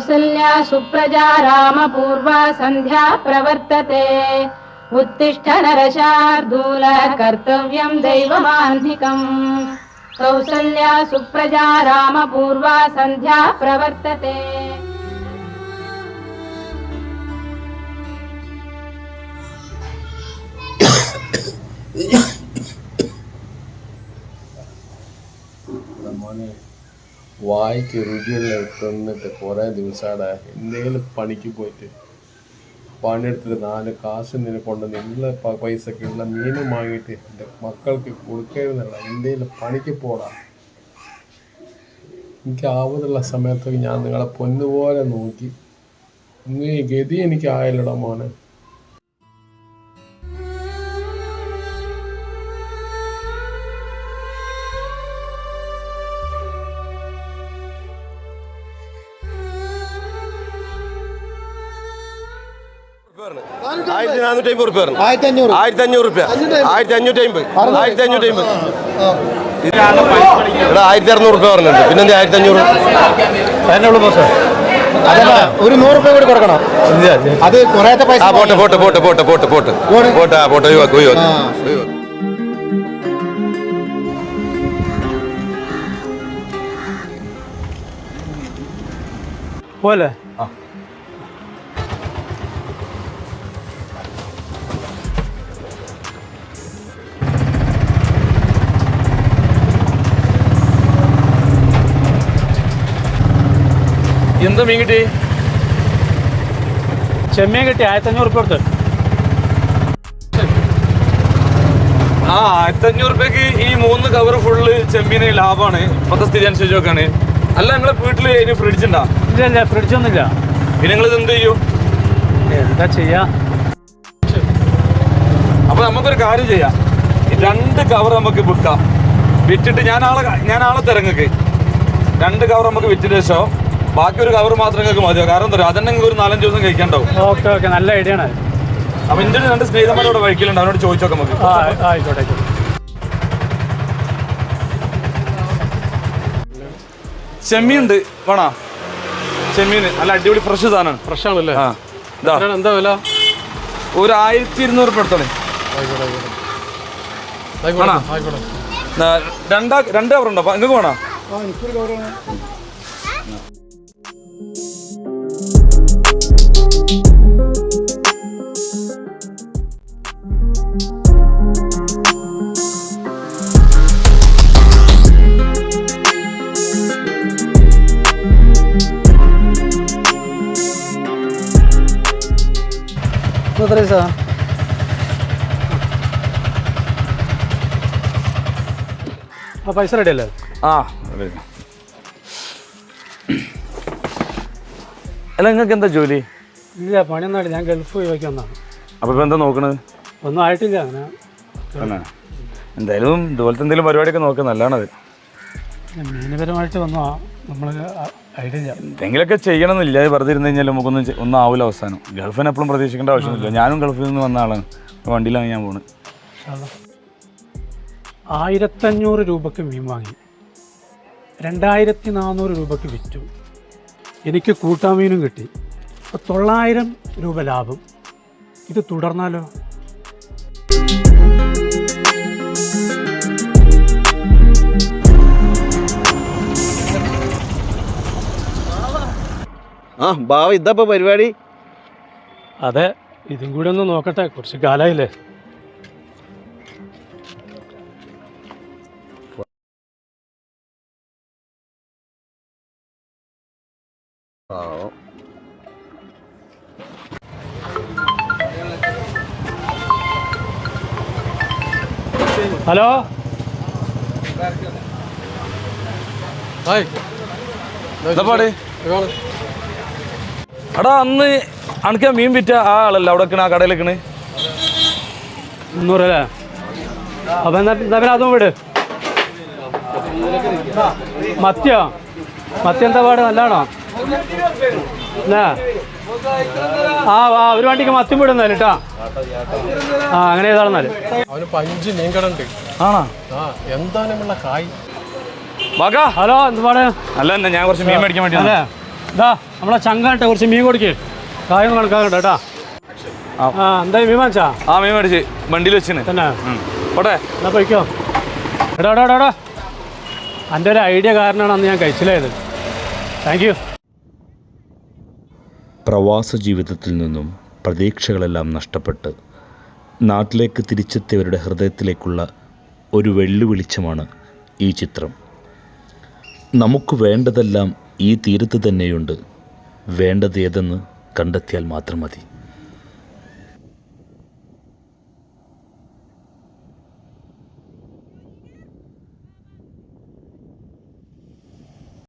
कौसल्या सुप्रजा रामपूर्वा सन्ध्या प्रवर्तते उत्तिष्ठ नरशार्दूल कर्तव्यं दैवमान्धिकम् कौसल्या सुप्रजा रामपूर्वा सन्ध्या प्रवर्तते വായിക്ക് രുചിയുള്ള തിന്നിട്ട് കുറേ ദിവസമാണ് എന്തെങ്കിലും പണിക്ക് പോയിട്ട് പണിയെടുത്തിട്ട് 4 കാശ് എന്തെങ്കിലും കൊണ്ടുവന്ന് ഉള്ള പൈസക്കുള്ള മീനും വാങ്ങിയിട്ട് എൻ്റെ മക്കൾക്ക് കൊടുക്കരുന്നല്ല എന്തെങ്കിലും പണിക്ക് പോടാ. എനിക്ക് ആവുന്നുള്ള സമയത്തൊക്കെ ഞാൻ നിങ്ങളെ പൊന്നുപോലെ നോക്കി ഇങ്ങനെ ഗതി എനിക്ക് ആയല്ലടാ മോനെ. ₹1450 ₹1500 പറഞ്ഞിട്ടുണ്ട്. പിന്നെ ₹1500 ഒരു ₹100 കൂടി കൊടുക്കണം. അത് കുറേത്തെ പൈസ പോലെ എന്താ മീൻ കിട്ടി? ചെമ്മീൻ കിട്ടി ₹1500 കൊടുത്ത്. ആ ₹1500 ഈ 3 കവർ ഫുള്ള് ചെമ്മീന് ലാഭമാണ് ഇപ്പത്തെ സ്ഥിതി അനുസരിച്ച് നോക്കാണ്. അല്ല നിങ്ങളെ വീട്ടില് ഇനി ഫ്രിഡ്ജ് ഉണ്ടാ? ഇല്ല ഫ്രിഡ്ജൊന്നുമില്ല. പിന്നെ നിങ്ങൾ എന്ത് ചെയ്യൂ? എന്താ ചെയ്യാ? അപ്പൊ നമുക്കൊരു കാര്യം ചെയ്യാം, 2 കവർ നമുക്ക് വിൽക്കാം. വിറ്റിട്ട് ഞാൻ ആളെ തിരങ്ങൾക്ക് 2 കവർ നമുക്ക് വിറ്റിട്ട് ശേഷം ബാക്കി ഒരു കവർ മാത്രം നിങ്ങൾക്ക് മതിയോ? കാരണം എന്താ അതന്നെ ഒരു 4-5 ദിവസം കഴിക്കാണ്ടാവും. ഓക്കെ നല്ല ഐഡിയ ആണ്. അപ്പൊ എൻ്റെ 2 സ്നേഹിതന്മാരോട് വഴിക്കലുണ്ട്, അവനോട് ചോദിച്ചോക്കെ നമുക്ക്. ആയിക്കോട്ടെ. ചെമ്മീൻ ഉണ്ട് വേണോ? ചെമ്മീൻ നല്ല അടിപൊളി ഫ്രഷ് സാധനമാണ്. ഫ്രഷ് ആണല്ലേ? എന്താ വില? ഒരു ₹1200 എടുത്തോളെ. 2 കവർ ഉണ്ടോ? നിങ്ങൾക്ക് വേണോ? പൈസ റെഡി അല്ലേ? അല്ല നിങ്ങൾക്ക് എന്താ ജോലി? ഇല്ല പണിയൊന്നും ഞാൻ ഗൾഫ് പോയി വന്നാണ്. അപ്പൊ ഇപ്പൊ എന്താ നോക്കണത്? ഒന്നും ആയിട്ടില്ല. അങ്ങനെ എന്തായാലും ഇതുപോലത്തെ എന്തെങ്കിലും പരിപാടിയൊക്കെ നോക്കുക നല്ലതാണത്. മീനപരമായിട്ട് വന്നു നമ്മൾ ഐഡിയ എന്തെങ്കിലുമൊക്കെ ചെയ്യണമെന്നില്ല. വെറുതെ ഇരുന്ന് കഴിഞ്ഞാൽ ഒന്നും ആവില്ല അവസാനം. ഗൾഫിന് എപ്പോഴും പ്രതീക്ഷിക്കേണ്ട ആവശ്യമൊന്നുമില്ല. ഞാനും ഗൾഫിൽ നിന്ന് വന്ന ആളാണ്. വണ്ടിയിലാണ് ഞാൻ പോകുന്നത്. 1500 രൂപക്ക് മീൻ വാങ്ങി, 2400 രൂപക്ക് വിറ്റു. എനിക്ക് കൂട്ടാമീനും കിട്ടി. അപ്പോൾ 900 രൂപ ലാഭം. ഇത് തുടർന്നാലോ? ബാവ ഇതപ്പോ പരിപാടി? അതെ, ഇതും കൂടി ഒന്ന് നോക്കട്ടെ. കുറച്ച് കാലമായില്ലേ. ഹലോ എടാ അന്ന് അനക്ക് മീൻ വിറ്റ ആ ആളല്ല അവിടെ ആ കടയിലേക്കണ് 300 അല്ലേ? അപ്പൊ എന്താ അതും വിട്. മത്തിയോ? മത്തി എന്താ പാട്? നല്ലതാണോ? ഒരു വണ്ടിക്ക് മത്തി വിടുന്നാല് കേട്ടാ. അങ്ങനെ ഏതാണെന്നാല് അവന് 5 മീൻകടുണ്ട്. ആണോ? എന്താ കായ്? ഹലോ എന്ത് പാട്? അല്ല ഞാൻ കുറച്ച് മീൻ മേടിക്കാൻ വേണ്ടി. ഇതാ നമ്മളെ ചങ്കാട്ടെ കുറച്ച് മീൻ കൊടുക്കേ കായം കണക്കാക്കണ്ട കേട്ടാ. ആ എന്തായാലും മീൻ വാങ്ങിച്ചാ? ആ മീൻ മേടിച്ച് വണ്ടിയിൽ വെച്ചിന് തന്നെ. പോട്ടെ എന്നാ പോയിക്കോ. എടാ എടാ എടാ എൻ്റെ ഒരു ഐഡിയ കാരണമാണ് അന്ന് ഞാൻ കഴിച്ചില്ലായത്. Thank you. പ്രവാസ ജീവിതത്തിൽ നിന്നും പ്രതീക്ഷകളെല്ലാം നഷ്ടപ്പെട്ട് നാട്ടിലേക്ക് തിരിച്ചെത്തിയവരുടെ ഹൃദയത്തിലേക്കുള്ള ഒരു വെള്ളിവെളിച്ചമാണ് ഈ ചിത്രം. നമുക്ക് വേണ്ടതെല്ലാം ഈ തീരത്ത് തന്നെയുണ്ട്. വേണ്ടത് ഏതെന്ന് കണ്ടെത്തിയാൽ മാത്രം മതി.